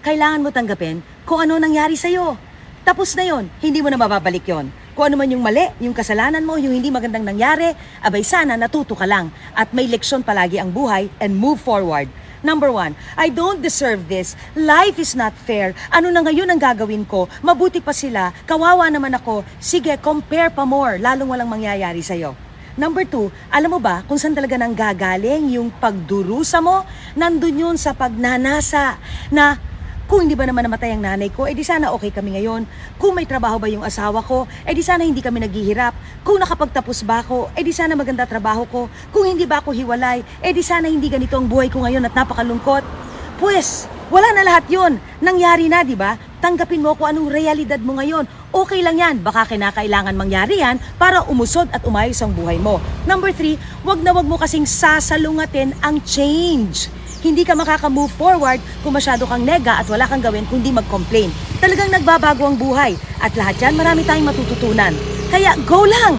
kailangan mo tanggapin kung ano nangyari sa'yo. Tapos na yon, hindi mo na mababalik yon. Kung ano man yung mali, yung kasalanan mo, yung hindi magandang nangyari, abay sana natuto ka lang at may leksyon palagi ang buhay and move forward. Number 1, I don't deserve this. Life is not fair. Ano na ngayon ang gagawin ko? Mabuti pa sila. Kawawa naman ako. Sige, compare pa more. Lalong walang mangyayari sa'yo. Number 2, alam mo ba kung saan talaga nang gagaling yung pagdurusa mo? Nandun yun sa pagnanasa na kung hindi ba naman namatay ang nanay ko, di sana okay kami ngayon. Kung may trabaho ba yung asawa ko, di sana hindi kami naghihirap. Kung nakapagtapos ba ako, di sana maganda trabaho ko. Kung hindi ba ako hiwalay, di sana hindi ganito ang buhay ko ngayon at napakalungkot. Pues, wala na lahat yun. Nangyari na, di ba? Tanggapin mo kung anong realidad mo ngayon. Okay lang yan. Baka kinakailangan mangyari yan para umusod at umayos ang buhay mo. Number 3, wag mo kasing sasalungatin ang change. Hindi ka makaka-move forward kung masyado kang nega at wala kang gawin kundi mag-complain. Talagang nagbabago ang buhay at lahat yan marami tayong matututunan. Kaya go lang!